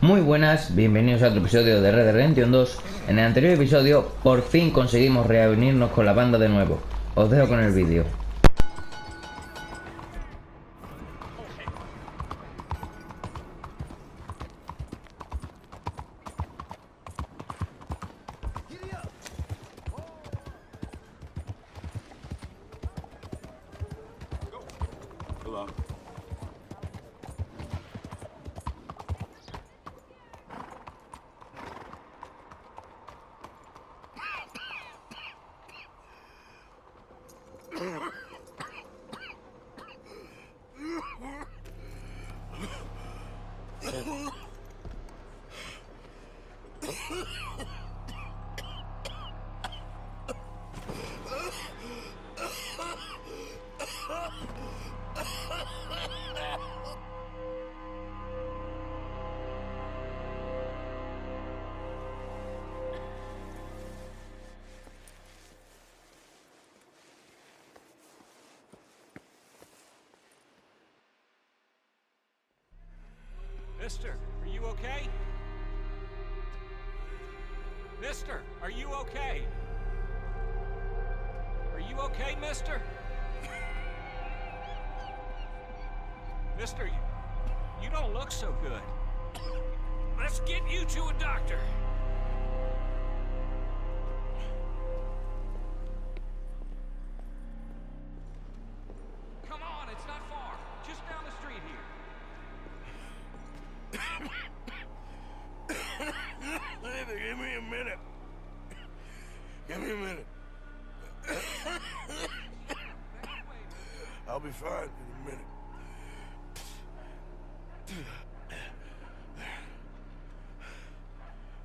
Muy buenas, bienvenidos a otro episodio de Red Dead Redemption 2. En el anterior episodio, por fin conseguimos reunirnos con la banda de nuevo. Os dejo con el vídeo. Hello. Mister, are you okay? Mister, are you okay? Are you okay, mister? Mister, you don't look so good. Let's get you to a doctor. Come on, it's not far. Just down the street here. Give me a minute. Give me a minute. I'll be fine in a minute.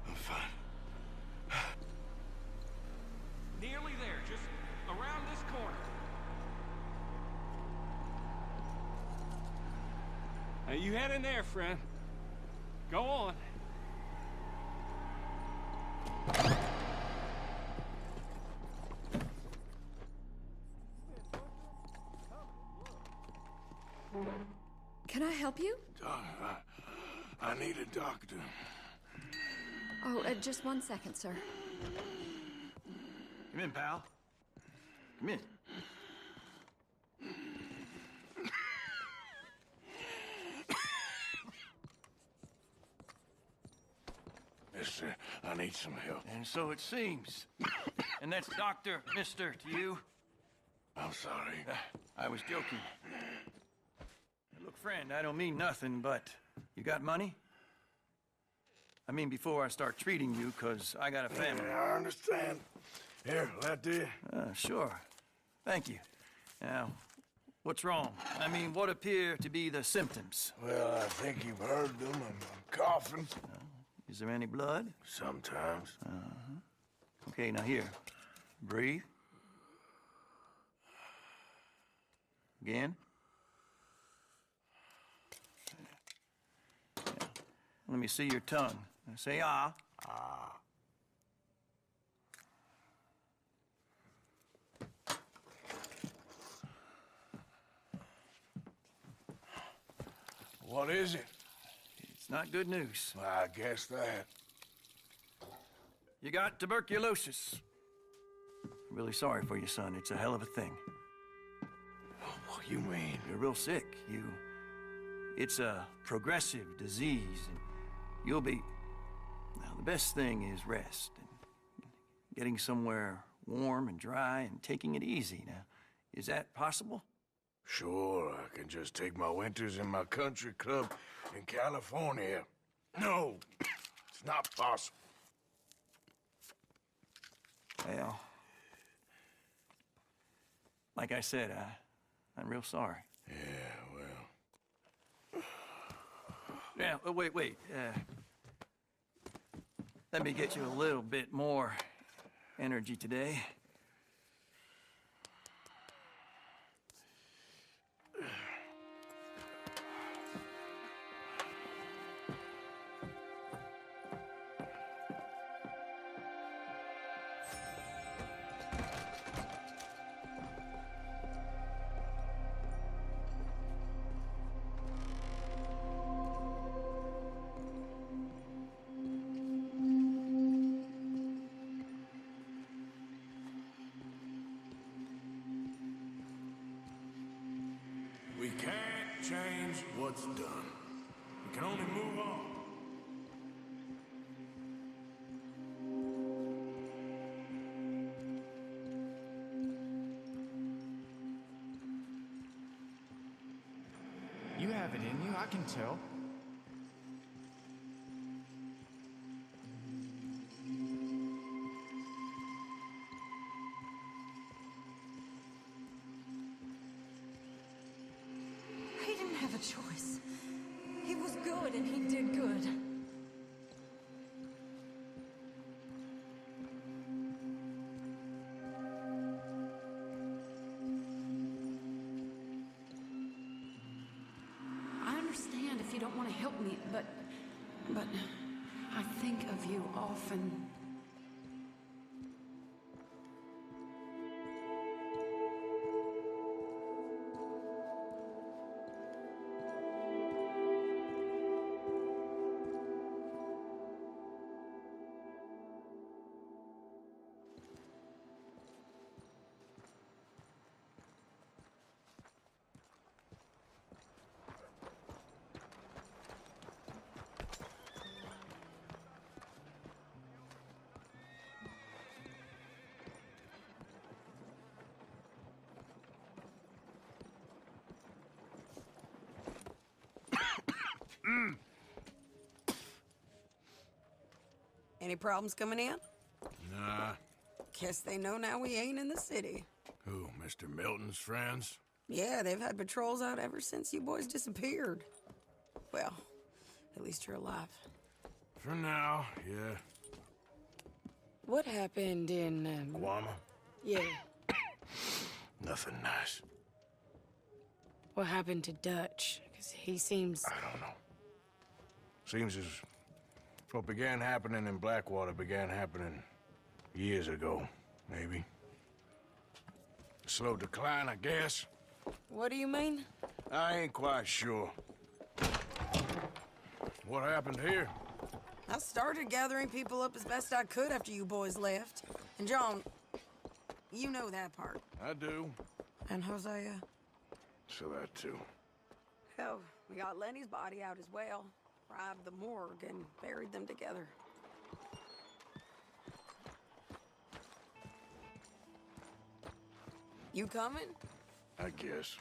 I'm fine. Nearly there, just around this corner. Now you head in there, friend. Go on. Can I help you? I need a doctor. Oh, just 1 second, sir. Come in, pal. Come in. Mister, I need some help. And so it seems. And that's Dr. Mister to you? I'm sorry. I was joking. Look, friend, I don't mean nothing, but you got money? I mean, before I start treating you, 'cause I got a family. Yeah, I understand. Here, that do you? Sure. Thank you. Now, what's wrong? I mean, what appear to be the symptoms? Well, I think you've heard them. I'm coughing. Is there any blood? Sometimes. Okay, now here. Breathe. Again. Yeah. Let me see your tongue. Now say ah. Ah. What is it? It's not good news. Well, I guess that. You got tuberculosis. Really sorry for you, son. It's a hell of a thing. What do you mean? You're real sick. It's a progressive disease, and you'll be... Now, the best thing is rest, and getting somewhere warm and dry, and taking it easy. Now, is that possible? Sure, I can just take my winters in my country club in California. No, it's not possible. Well, like I said, I'm real sorry. Yeah, well... Now, wait. Let me get you a little bit more energy today. change what's done. We can only move on. You have it in you, I can tell. He didn't have a choice. He was good and he did good. I understand if you don't want to help me, but I think of you often. Any problems coming in? Nah. Guess they know now we ain't in the city. Who, Mr. Milton's friends? Yeah, they've had patrols out ever since you boys disappeared. Well, at least you're alive. For now, yeah. What happened in, Guama? yeah, Nothing nice. what happened to Dutch? Because he seems... I don't know. Seems as what began happening in Blackwater began happening years ago, maybe. Slow decline, I guess. What do you mean? I ain't quite sure. What happened here? I started gathering people up as best I could after you boys left. And John, you know that part. I do. And Hosea? So that too. Hell, we got Lenny's body out as well. Robbed the morgue and buried them together. You coming? I guess.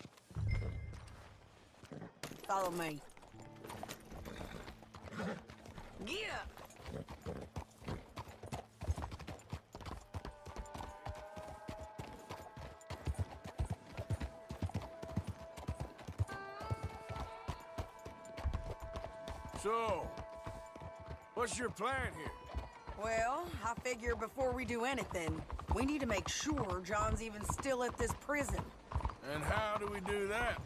Follow me. Get up! So, what's your plan here? Well, I figure before we do anything, we need to make sure John's even still at this prison. And how do we do that?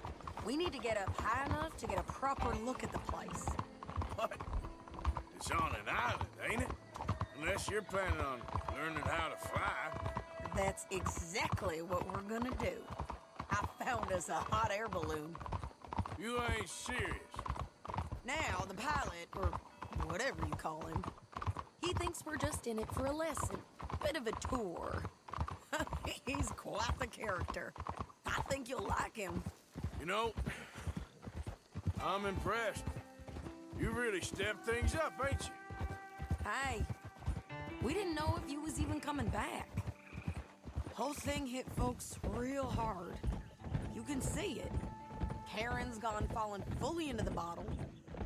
We need to get up high enough to get a proper look at the place. What? It's on an island, ain't it? Unless you're planning on learning how to fly. That's exactly what we're gonna do. I found us a hot air balloon. You ain't serious. Now, the pilot, or whatever you call him, he thinks we're just in it for a lesson. Bit of a tour. He's quite the character. I think you'll like him. You know, I'm impressed. You really stepped things up, ain't you? Hey, we didn't know if you was even coming back. Whole thing hit folks real hard. You can see it. Karen's gone falling fully into the bottle.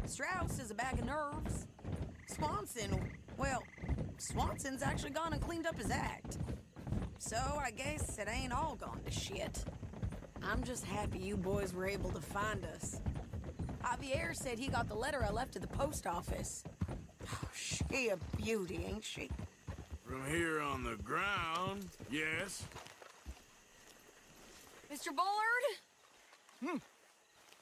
Strauss is a bag of nerves. Swanson's actually gone and cleaned up his act. So I guess it ain't all gone to shit. I'm just happy you boys were able to find us. Javier said he got the letter I left at the post office. Oh, she a beauty, ain't she? From here on the ground, yes. Mr. Bullard?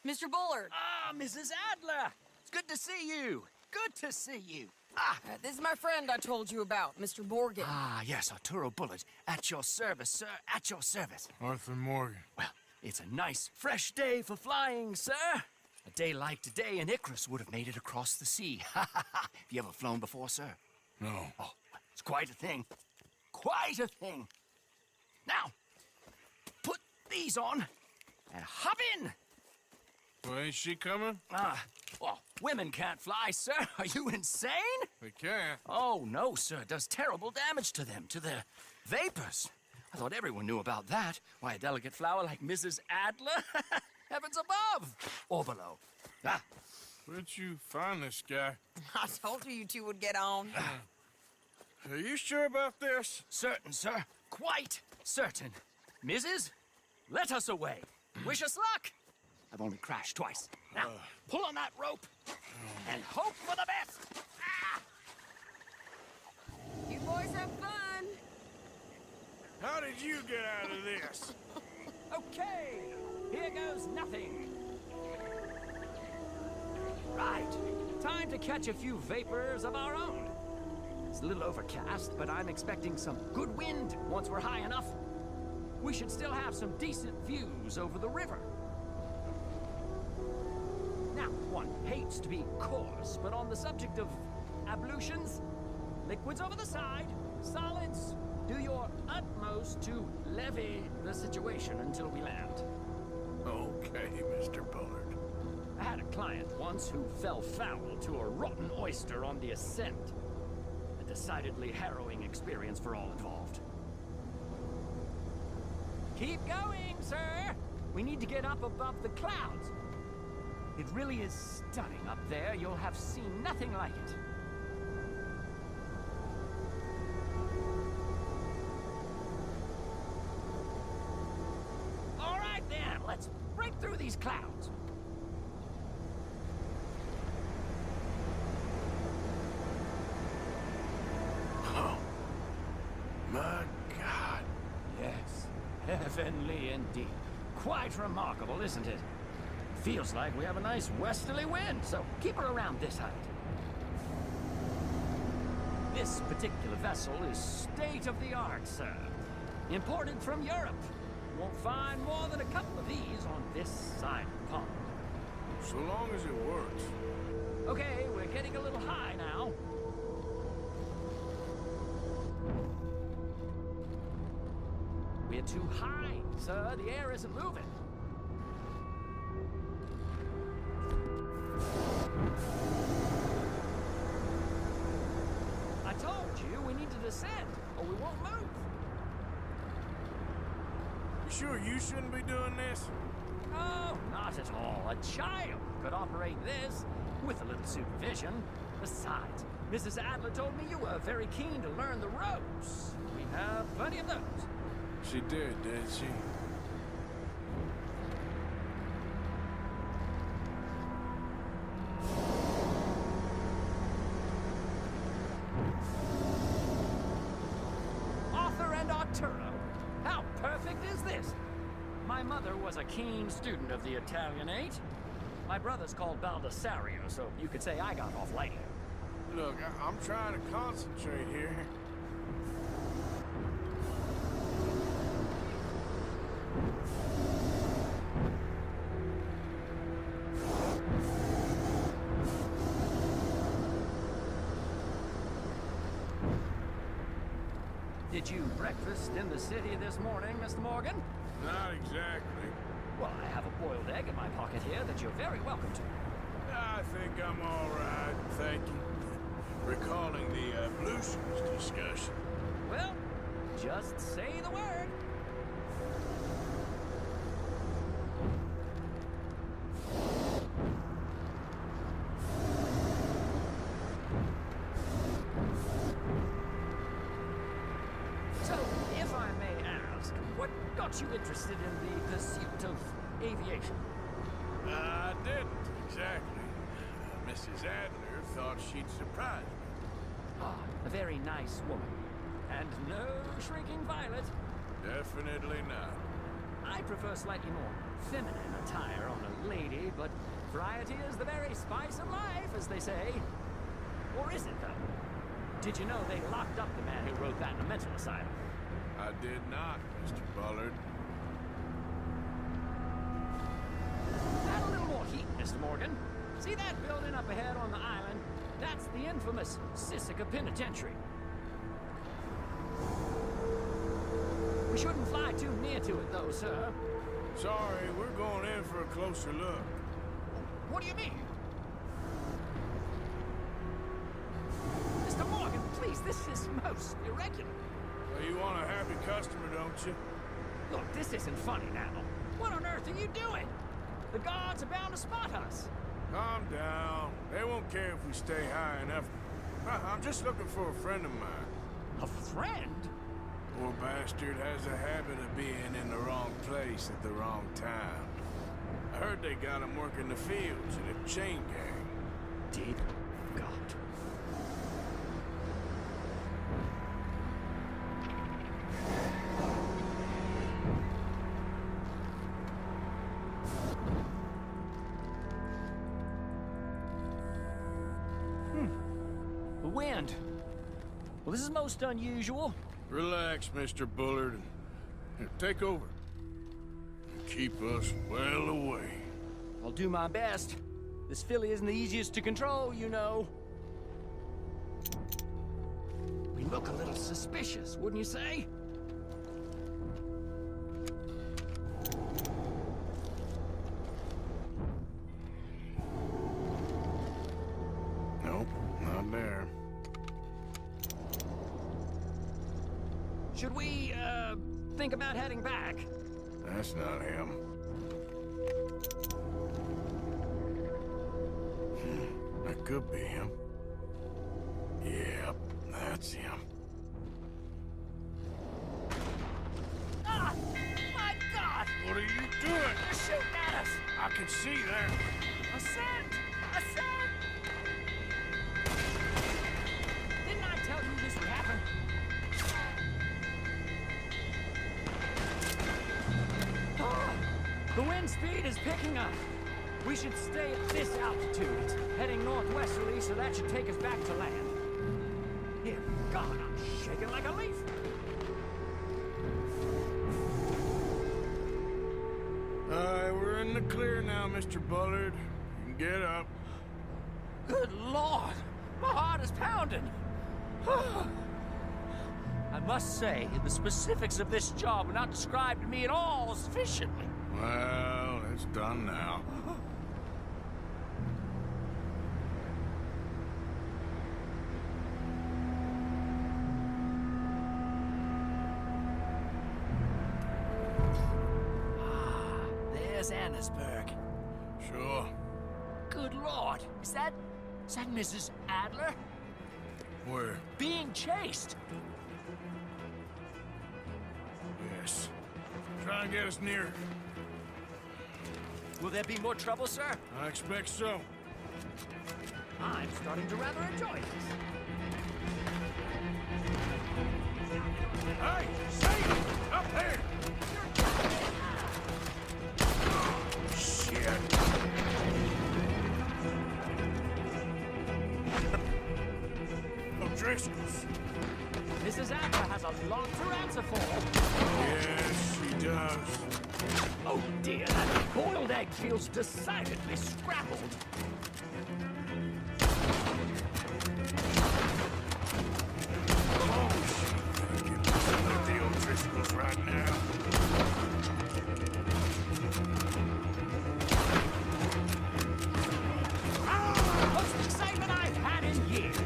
Mr. Bullard. Ah, Mrs. Adler! It's good to see you. Good to see you. This is my friend I told you about, Mr. Morgan. Ah, yes, Arturo Bullitt. At your service, sir. At your service. Arthur Morgan. Well, it's a nice, fresh day for flying, sir. A day like today, an Icarus would have made it across the sea. Have you ever flown before, sir? No. Oh, it's quite a thing. Quite a thing. Now, put these on and hop in. Well, ain't she coming? Well, women can't fly, sir. Are you insane? They can't. Oh, no, sir. It does terrible damage to them, to their vapors. I thought everyone knew about that. Why, a delicate flower like Mrs. Adler? Heavens above! Or below. Ah, Where'd you find this guy? I told you two would get on. Are you sure about this? certain, sir. Quite certain. Mrs., let us away. Wish us luck. I've only crashed twice. Now, pull on that rope and hope for the best. Ah! You boys have fun. How did you get out of this? Okay, here goes nothing. Right, time to catch a few vapors of our own. It's a little overcast, but I'm expecting some good wind once we're high enough. We should still have some decent views over the river. Now, one hates to be coarse, but on the subject of ablutions, liquids over the side, solids, do your utmost to levy the situation until we land. Okay, Mr. Bullard. I had a client once who fell foul to a rotten oyster on the ascent. A decidedly harrowing experience for all involved. Keep going, sir! We need to get up above the clouds. It really is stunning up there. You'll have seen nothing like it. All right, then. Let's break through these clouds. Oh, my God. Yes, heavenly indeed. Quite remarkable, isn't it? Feels like we have a nice westerly wind, so keep her around this height. This particular vessel is state-of-the-art, sir. Imported from Europe. Won't find more than a couple of these on this side of the pond. So long as it works. Okay, we're getting a little high now. We're too high, sir. The air isn't moving. I told you we need to descend, or we won't move. You sure you shouldn't be doing this? Oh, not at all. A child could operate this with a little supervision. Besides, Mrs. Adler told me you were very keen to learn the ropes. We have plenty of those. She did she? Arthur and Arturo. How perfect is this? My mother was a keen student of the Italianate. My brother's called Baldessario, so you could say I got off lighter. Look, I'm trying to concentrate here. Did you breakfast in the city this morning, Mr. Morgan? Not exactly. Well, I have a boiled egg in my pocket here that you're very welcome to. I think I'm all right, thank you. Recalling the ablutions discussion. Well, just say the word. So, if I may ask, what got you interested in the pursuit of aviation? I didn't, exactly. Mrs. Adler thought she'd surprise me. Ah, a very nice woman. And no shrinking violet. Definitely not. I prefer slightly more feminine attire on a lady, but variety is the very spice of life, as they say. Or is it, though? Did you know they locked up the man who wrote that in a mental asylum? I did not, Mr. Bullard. Add a little more heat, Mr. Morgan. See that building up ahead on the island? That's the infamous Sisika Penitentiary. We shouldn't fly too near to it, though, sir. Sorry, we're going in for a closer look. What do you mean? Mr. Morgan, please, this is most irregular. Well, you want a happy customer, don't you? Look, this isn't funny now. What on earth are you doing? The guards are bound to spot us. Calm down. They won't care if we stay high enough. I'm just looking for a friend of mine. A friend? Poor bastard has a habit of being in the wrong place at the wrong time. I heard they got him working the fields in a chain gang. Dear God. The wind. Well, this is most unusual. Relax, Mr. Bullard. Here, take over. And keep us well away. I'll do my best. This filly isn't the easiest to control, you know. We look a little suspicious, wouldn't you say? Nope, not there. Should we, think about heading back? That's not him. That could be him. Yep, that's him. Ah! My God! What are you doing? They're shooting at us! I can see that. A scent! A scent! Didn't I tell you this would happen? Ah! The wind speed is picking up. We should stay at this altitude. It's heading northwesterly, so that should take us back to land. Dear God, I'm shaking like a leaf. We're in the clear now, Mr. Bullard. You can get up. Good Lord! My heart is pounding! I must say, the specifics of this job were not described to me at all sufficiently. Well, it's done now. There's Annesburg. Sure. Good Lord! Is that Mrs. Adler? Where? Being chased! Yes. Try and get us near. Will there be more trouble, sir? I expect so. I'm starting to rather enjoy this. Hey! Satan! Up there! Shit! O'Driscoll's. Mrs. Adler has a lot to answer for. Yes, she does. Oh dear, that boiled egg feels decidedly scrambled. Oh, shit. Get the O'Driscolls right now. Most excitement I've had in years.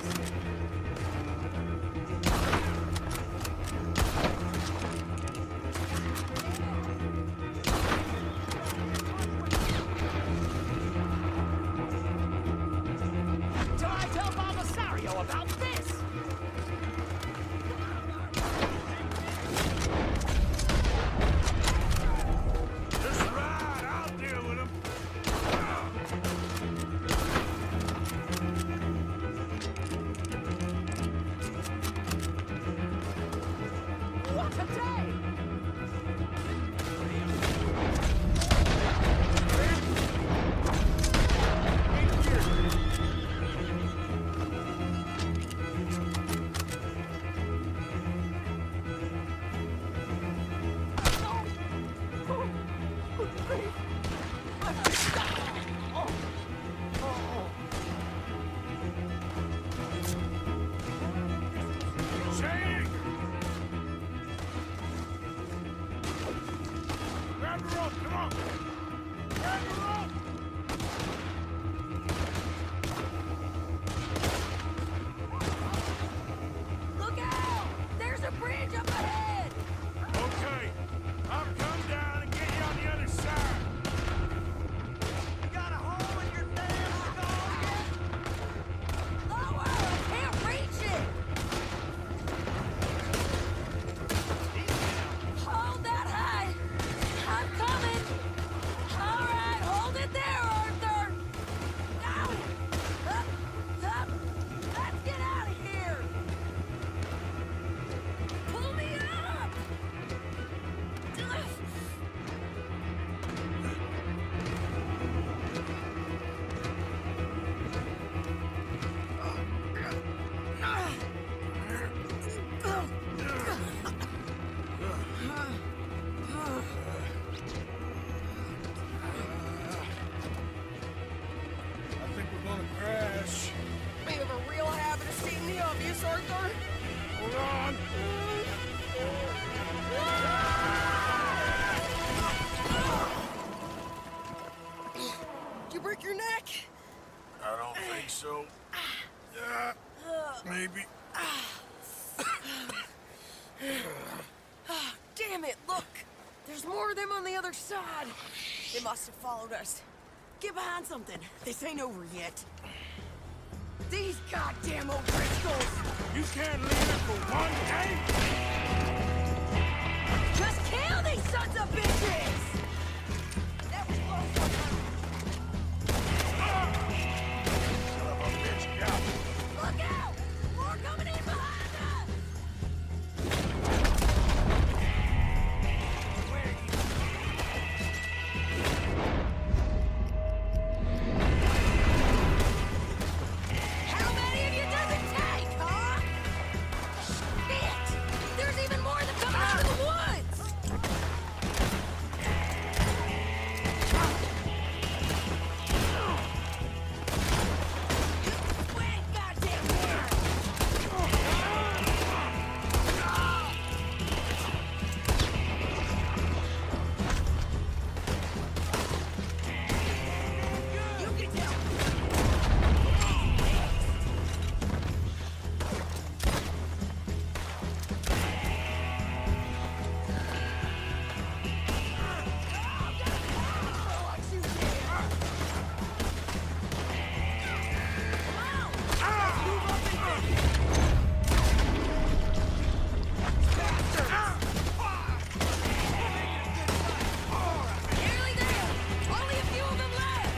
Till I tell Barbasario about this. Just ride. I'll deal with him. What a day! Shane! maybe. Damn it, look! There's more of them on the other side. They must have followed us. Get behind something. This ain't over yet. These goddamn O'Driscolls! You can't leave it for one day? Just kill these sons of bitches! That was close. Son of a bitch, yeah. Look out! More coming in behind us! How many of you does it take, huh? Shit! There's even more that come out of the woods! Wait, goddamn word! You can tell. Nearly there! Only a few of them left!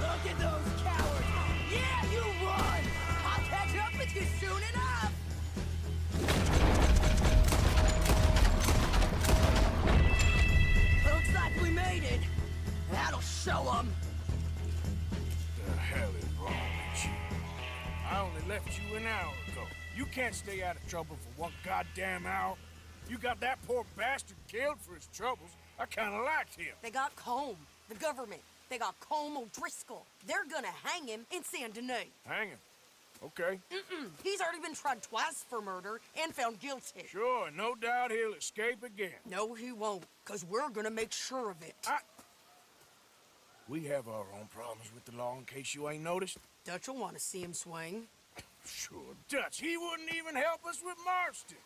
Look at those cowards! Yeah, you run! I'll catch up with you soon enough! Looks like we made it. That'll show them. The hell is wrong with you? I only left you an hour ago. You can't stay out of trouble for one goddamn hour. You got that poor bastard killed for his troubles. I kinda liked him. They got Combe, the government. They got Combe O'Driscoll. They're gonna hang him in Saint Denis. Hang him. Okay. He's already been tried twice for murder and found guilty. Sure, no doubt he'll escape again. No, he won't, because we're gonna make sure of it. We have our own problems with the law in case you ain't noticed. Dutch will want to see him swing. Sure, Dutch, he wouldn't even help us with Marston.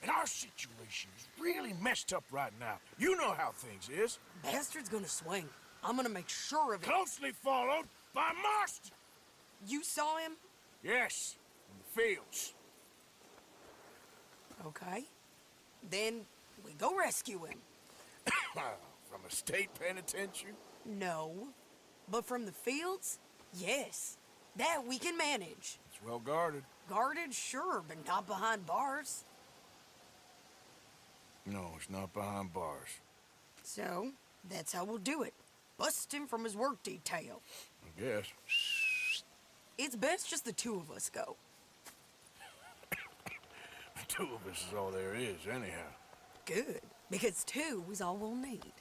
And our situation is really messed up right now. You know how things is. Bastard's gonna swing. I'm gonna make sure of it. Closely followed by Marston. You saw him? Yes, in the fields. Okay. Then we go rescue him. From a state penitentiary? No. But from the fields? Yes. That we can manage. It's well guarded. Guarded, sure, but not behind bars. No, it's not behind bars. So, that's how we'll do it. Bust him from his work detail. I guess. It's best just the two of us go. The two of us is all there is, anyhow. Good, because two is all we'll need.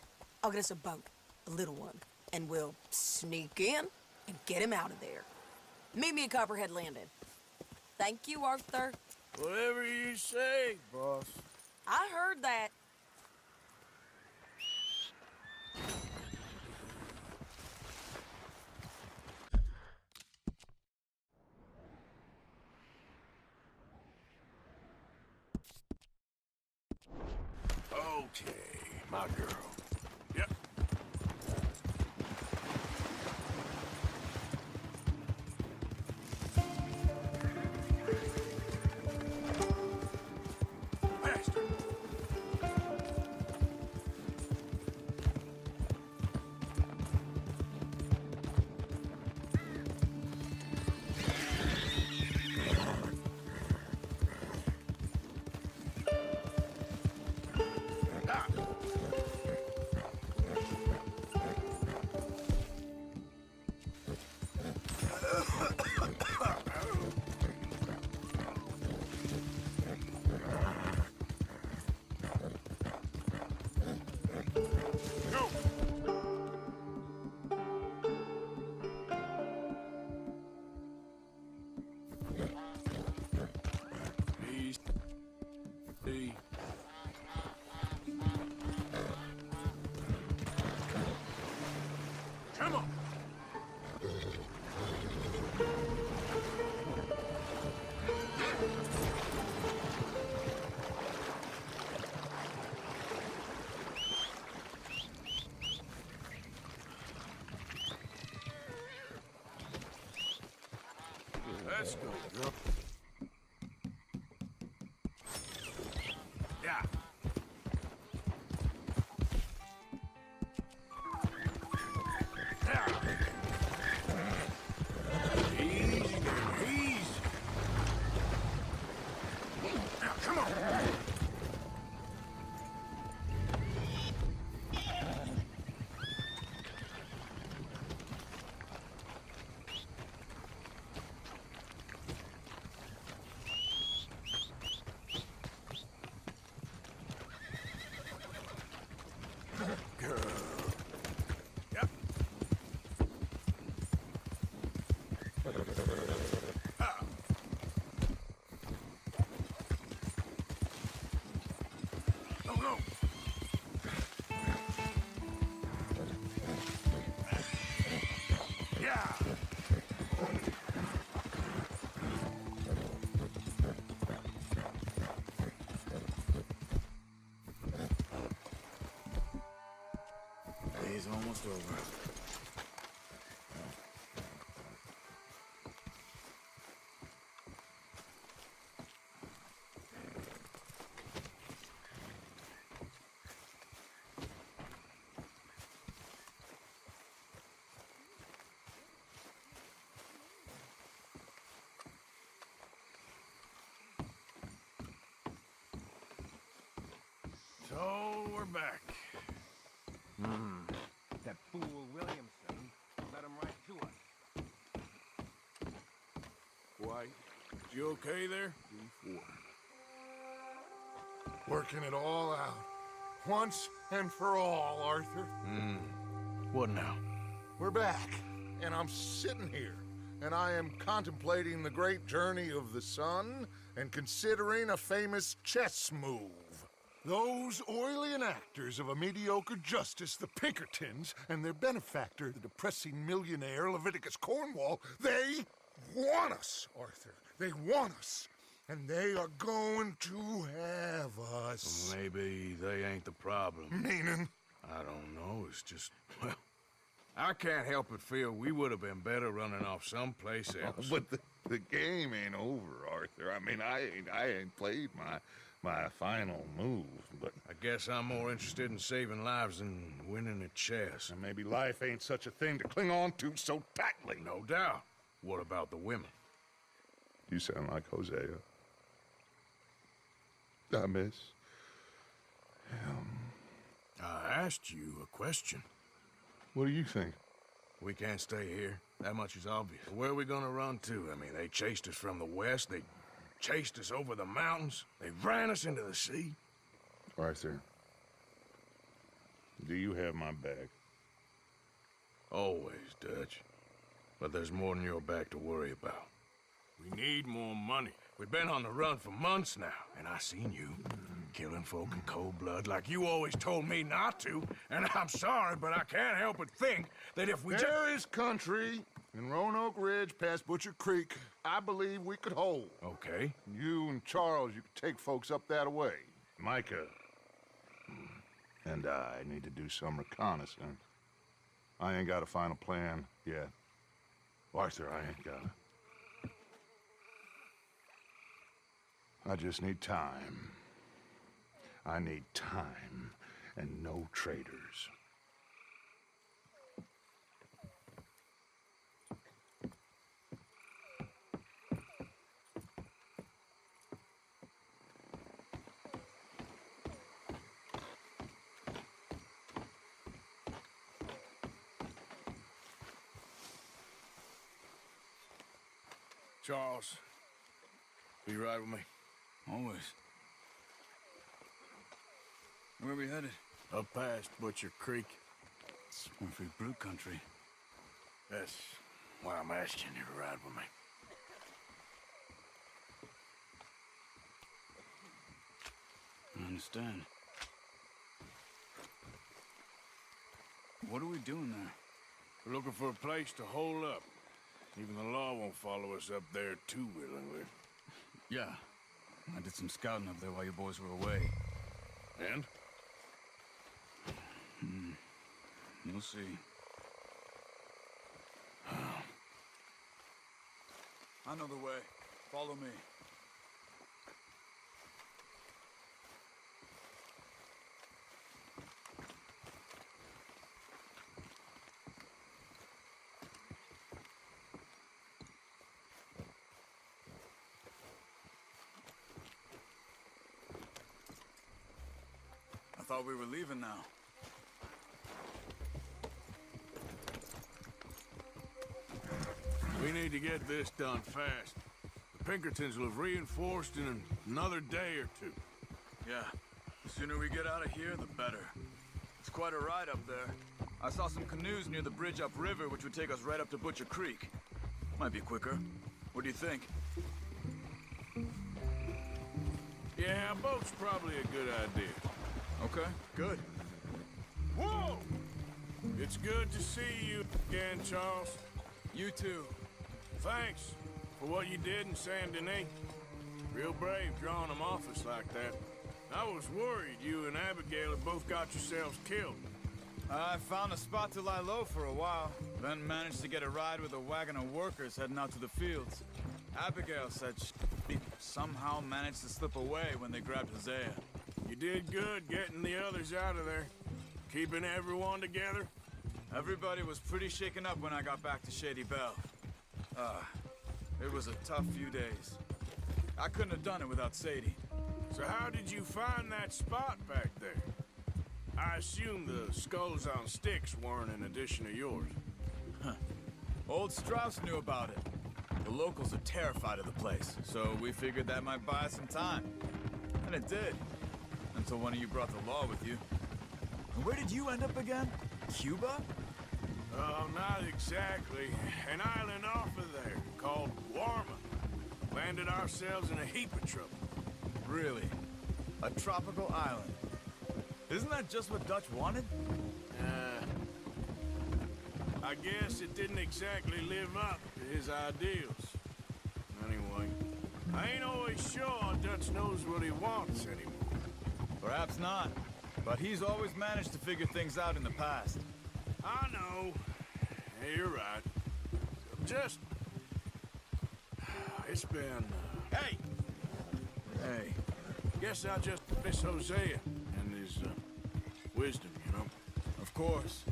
I'll get us a boat, a little one, and we'll sneak in and get him out of there. Meet me at Copperhead Landing. Thank you, Arthur. Whatever you say, boss. I heard that. Okay, my girl. Yep. Bastard. Let's go, girl. Yeah. Easy, baby, easy. Now, come on. Girl. Yep. Go, go. Yeah. Day's almost over. So we're back. That fool Williamson let him right to us. White, you okay there? Working it all out. Once and for all, Arthur. What now? We're back, and I'm sitting here, and I am contemplating the great journey of the sun and considering a famous chess move. Those oily enactors of a mediocre justice, the Pinkertons, and their benefactor, the depressing millionaire Leviticus Cornwall, they want us, Arthur. They want us. And they are going to have us. Maybe they ain't the problem. Meaning? I don't know, it's just, well, I can't help but feel we would have been better running off someplace else. But the game ain't over, Arthur. I mean, I ain't played my final move, but... I guess I'm more interested in saving lives than winning at chess. And maybe life ain't such a thing to cling on to so tightly. No doubt. What about the women? You sound like Hosea. I miss him. I asked you a question. What do you think? We can't stay here. That much is obvious. Where are we gonna run to? I mean, they chased us from the west. They chased us over the mountains. They ran us into the sea. Arthur, do you have my back? Always, Dutch. But there's more than your back to worry about. We need more money. We've been on the run for months now, and I seen you killing folk in cold blood like you always told me not to. And I'm sorry, but I can't help but think that if we There is country in Roanoke Ridge past Butcher Creek I believe we could hold. Okay. You and Charles, you could take folks up that way. Micah and I need to do some reconnaissance. I ain't got a final plan yet. Arthur, I ain't got it. I just need time. I need time and no traitors. Charles, you ride with me? Always. Where are we headed? Up past Butcher Creek. It's Murphy Brute country. That's why I'm asking you to ride with me. I understand. What are we doing there? We're looking for a place to hole up. Even the law won't follow us up there too willingly. Yeah. I did some scouting up there while you boys were away. And? You'll see. I know the way. Follow me. I thought we were leaving now. We need to get this done fast. The Pinkertons will have reinforced in another day or two. Yeah. The sooner we get out of here, the better. It's quite a ride up there. I saw some canoes near the bridge upriver, which would take us right up to Butcher Creek. Might be quicker. What do you think? Yeah, a boat's probably a good idea. Okay, good. Whoa! It's good to see you again, Charles. You too. Thanks for what you did in Saint Denis. Real brave drawing them off us like that. I was worried you and Abigail had both got yourselves killed. I found a spot to lie low for a while, then managed to get a ride with a wagon of workers heading out to the fields. Abigail said she somehow managed to slip away when they grabbed Hosea. You did good getting the others out of there. Keeping everyone together. Everybody was pretty shaken up when I got back to Shady Belle. It was a tough few days. I couldn't have done it without Sadie. So how did you find that spot back there? I assume the skulls on sticks weren't an addition of yours. Old Strauss knew about it. The locals are terrified of the place, so we figured that might buy us some time. And it did. Until one of you brought the law with you. And where did you end up again? Cuba? Oh, not exactly. An island off of there called Warma. Landed ourselves in a heap of trouble. Really? A tropical island? Isn't that just what Dutch wanted? I guess it didn't exactly live up to his ideals. Anyway, I ain't always sure Dutch knows what he wants anymore. Perhaps not. But he's always managed to figure things out in the past. I know. Yeah, you're right. Just... It's been... Hey! Hey. Guess I just miss Hosea and his wisdom, you know? Of course.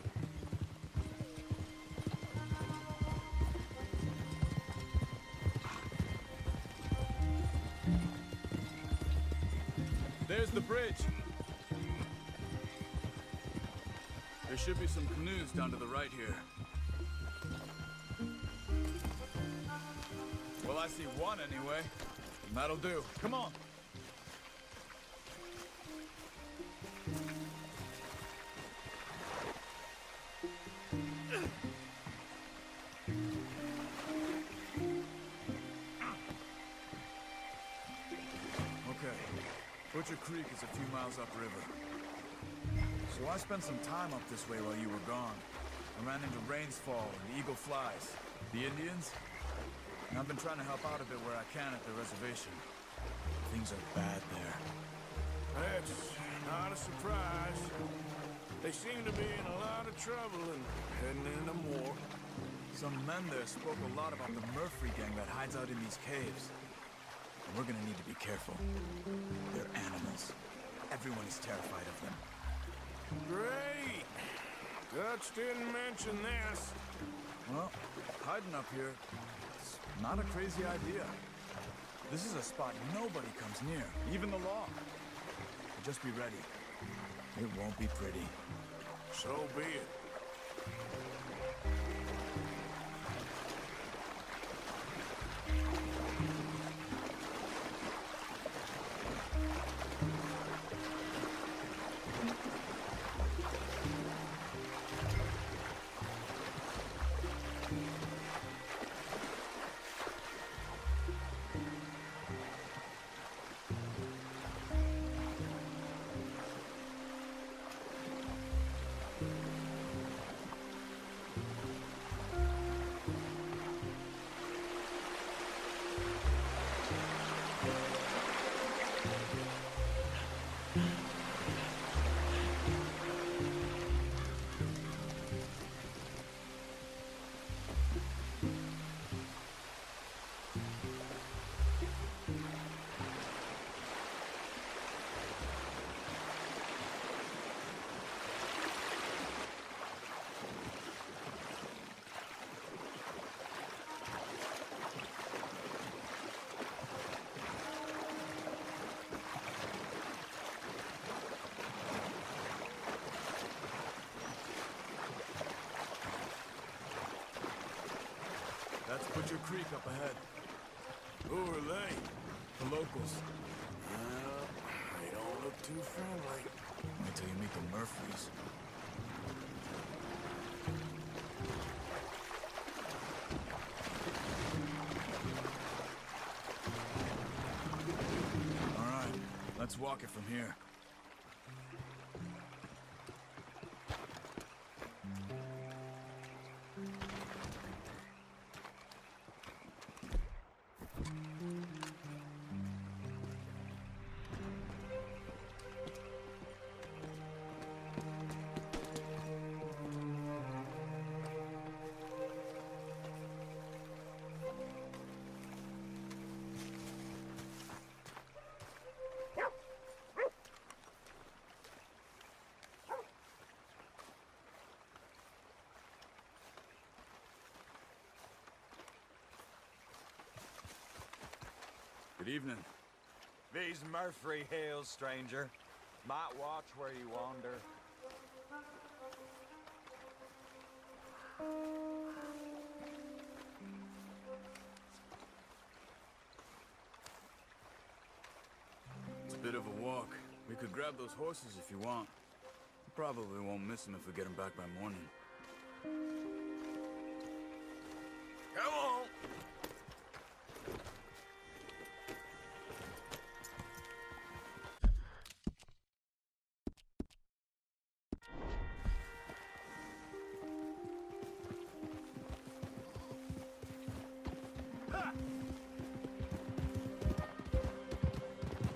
There's the bridge. There should be some canoes down to the right here. Well, I see one anyway. And that'll do. Come on. Okay. Butcher Creek is a few miles upriver. So I spent some time up this way while you were gone. I ran into Rainsfall and Eagle Flies. The Indians? And I've been trying to help out a bit where I can at the reservation. Things are bad there. That's not a surprise. They seem to be in a lot of trouble and heading into more. Some men there spoke a lot about the Murphy gang that hides out in these caves. And we're gonna need to be careful. They're animals. Everyone is terrified of them. Great! Dutch didn't mention this. Well, hiding up here, it's not a crazy idea. This is a spot nobody comes near, even the law. But just be ready. It won't be pretty. So be it. That's Butcher Creek up ahead. Who are they? The locals. Well, they don't look too friendly. Wait till you meet the Murphys. All right, let's walk it from here. Good evening. These Murphy Hills, stranger. Might watch where you wander. It's a bit of a walk. We could grab those horses if you want. Probably won't miss them if we get them back by morning. Come on!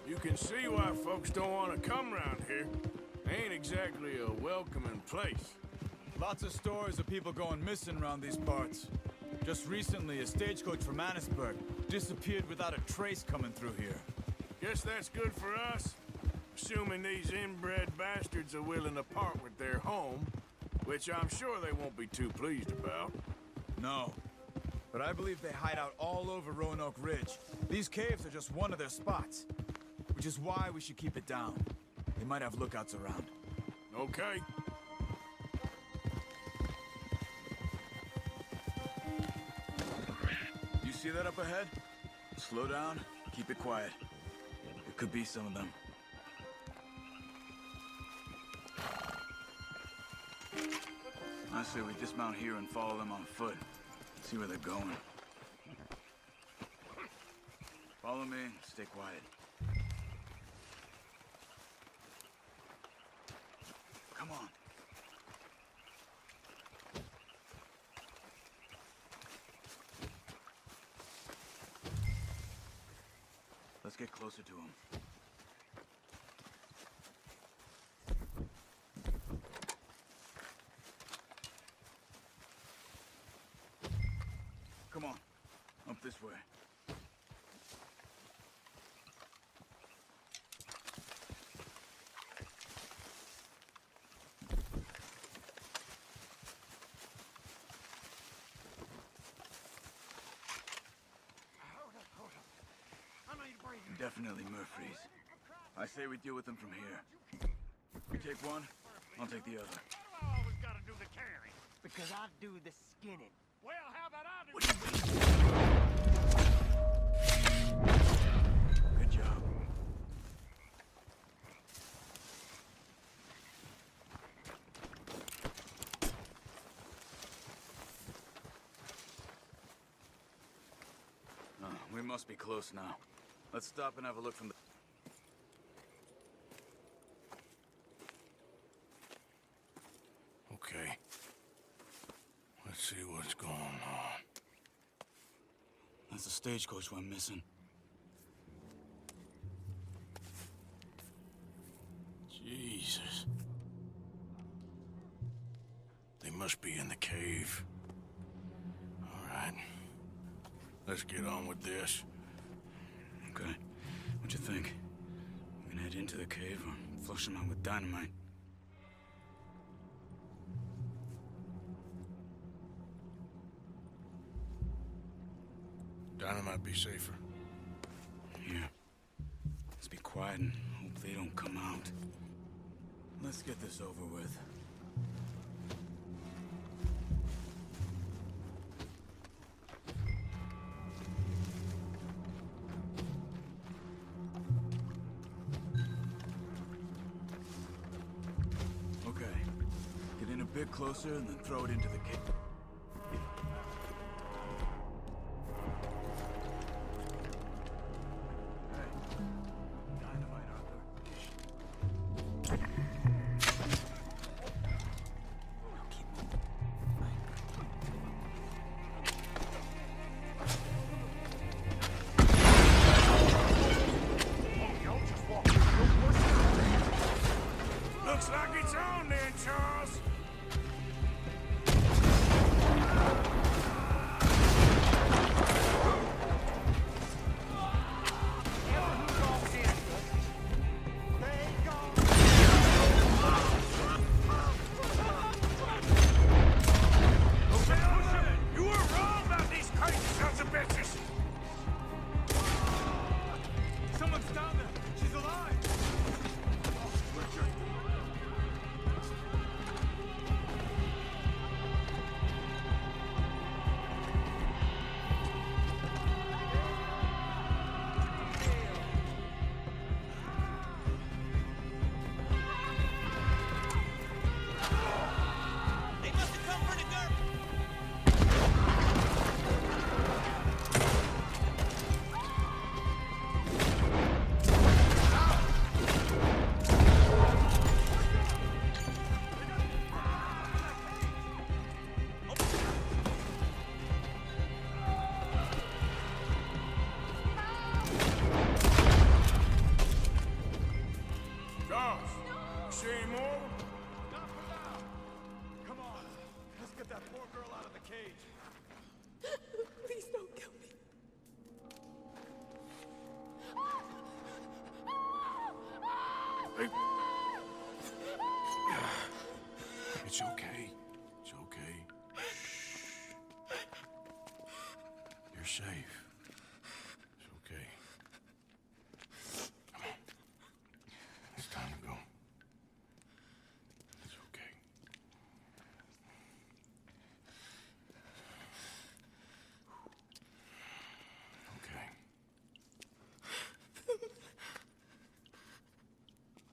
You can see why folks don't want to come around here. Ain't exactly a welcoming place. Lots of stories of people going missing around these parts. Just recently, a stagecoach from Annisburg disappeared without a trace coming through here. Guess that's good for us. Assuming these inbred bastards are willing to part with their home, which I'm sure they won't be too pleased about. No. But I believe they hide out all over Roanoke Ridge. These caves are just one of their spots. Which is why we should keep it down. They might have lookouts around. Okay. You see that up ahead? Slow down, keep it quiet. It could be some of them. I say we dismount here and follow them on foot. See where they're going. Follow me, stay quiet. Come on. Let's get closer to him. Come on. Up this way. Definitely Murphy's. I say we deal with them from here. You take one, I'll take the other. I always gotta do the carrying. Because I do the skinning. Well, how about I do? What do you Good job. We must be close now. Let's stop and have a look from the... Okay. Let's see what's going on. That's the stagecoach we're missing. Jesus. They must be in the cave. All right. Let's get on with this. Okay. What you think? We can head into the cave or flush them out with dynamite? Dynamite be safer. Yeah. Let's be quiet and hope they don't come out. Let's get this over with. bit closer and then throw it into the cave. Looks like it's on then, Charles. You were wrong about these crazy sons of bitches. Someone's down there! She's alive! They must have come for the girl. Charles, you see any more? Not for now! Come on, let's get that poor girl out of the cage. Please don't kill me. Hey. It's okay. It's okay. You're safe. It's okay. Come on. It's time to go. It's okay. Okay.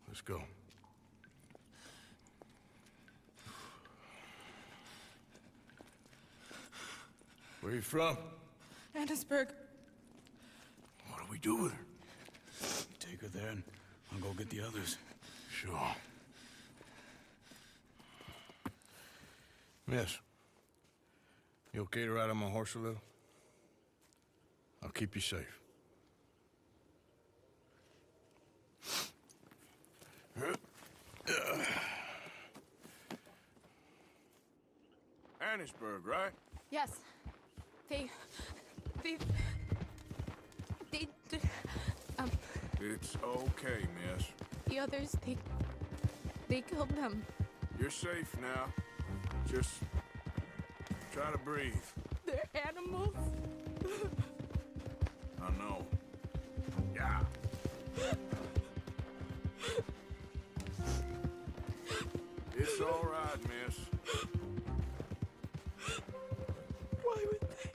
Let's go. Where you from? Annisburg. What do we do with her? Take her there and I'll go get the others. Sure. Miss, you okay to ride on my horse a little? I'll keep you safe. Annisburg, right? Yes. They It's okay, miss. the others, they killed them. You're safe now. Just try to breathe. They're animals. I know. Yeah. It's all right, miss. Why would they?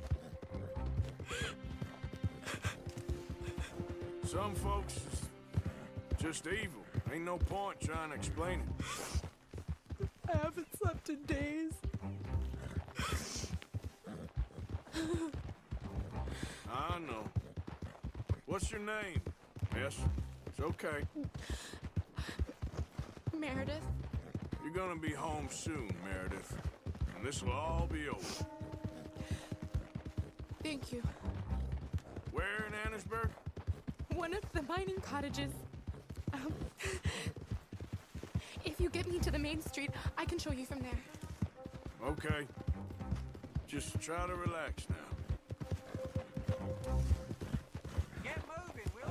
Some folks is just evil. Ain't no point trying to explain it. I haven't slept in days. I know. What's your name, miss? It's okay. Meredith. You're gonna be home soon, Meredith. And this will all be over. Thank you. Where in Annisburg? One of the mining cottages. If you get me to the main street, I can show you from there. Okay. Just try to relax now. Get moving, will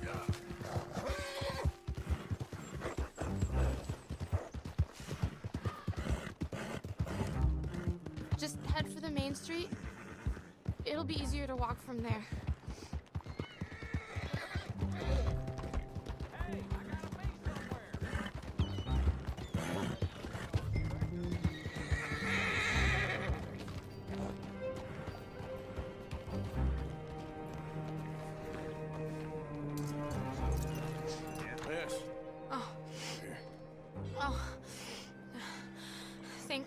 you? Just head for the main street. It'll be easier to walk from there.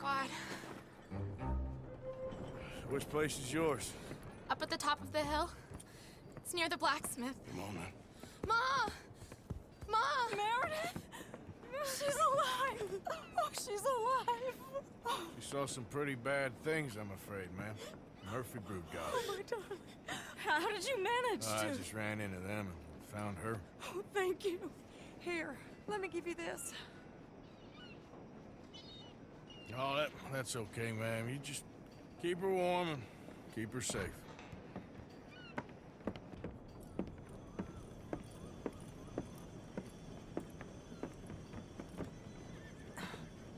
God. Which place is yours? Up at the top of the hill. It's near the blacksmith. Come on, man. Ma! Ma! Meredith! She's alive! Oh, she's alive! You saw some pretty bad things, I'm afraid, ma'am. Murphy brood got Oh, it. my darling. How did you manage to? I just ran into them and found her. Oh, thank you. Here, let me give you this. Oh, that's okay, ma'am. You just keep her warm and keep her safe.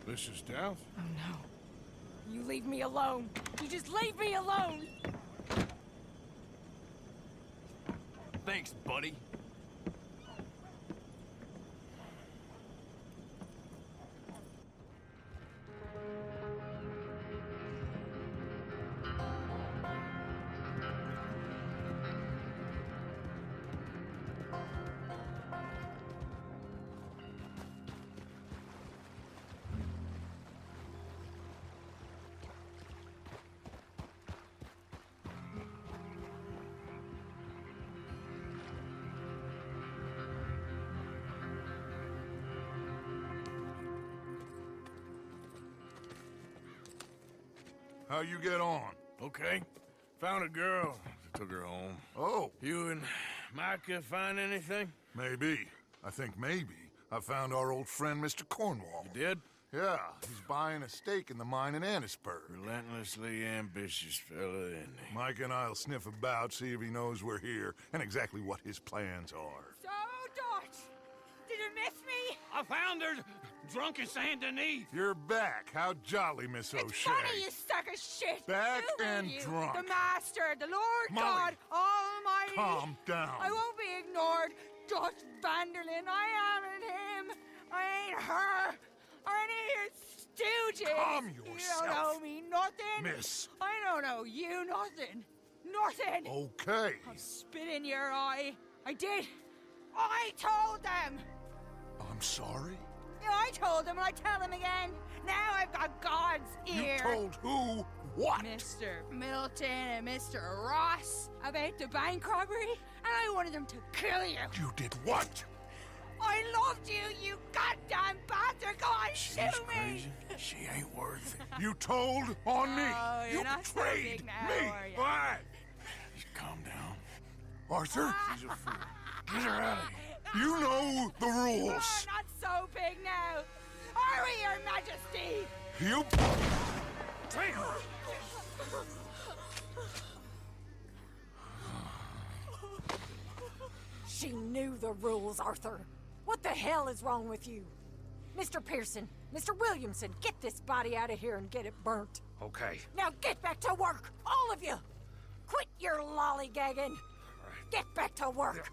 Mrs. Downs? Oh, no. You leave me alone. You just leave me alone. Thanks, buddy. How you get on? Okay. Found a girl. Took her home. Oh. You and Micah find anything? Maybe. I think maybe. I found our old friend, Mr. Cornwall. You did? Yeah, he's buying a stake in the mine in Annisburg. Relentlessly ambitious fella, isn't he? Mike and I'll sniff about, see if he knows we're here, and exactly what his plans are. So, Dutch, did you miss me? I found her drunk in Saint Denis. You're back. How jolly, Miss O'Shea. It's funny, you suck of shit. Back Who are and you? drunk. The Master, the Lord Molly, God Almighty. calm down. I won't be ignored. Dutch Vanderlyn, I am him. I ain't her. Or any of your stooges. Calm You yourself. don't owe me nothing. Miss. I don't owe you nothing. Nothing. Okay. I'll spit in your eye. I did. I told them. I'm sorry? Yeah, I told them and I tell them again. Now I've got God's ear. You told who what? Mr. Milton and Mr. Ross about the bank robbery, and I wanted them to kill you. You did what? I loved you, you goddamn bastard! Go on, She's shoot me! crazy. She ain't worth it. You told on me. Oh, you're You not so betrayed big now, me. are you? Why? Just calm down. Arthur, She's a fool. Get her out of here. you know the You're rules. not so big now. Are we, Your Majesty? You... Take her. She knew the rules, Arthur. What the hell is wrong with you? Mr. Pearson, Mr. Williamson, get this body out of here and get it burnt. Okay. Now get back to work, all of you! Quit your lollygagging! Get back to work!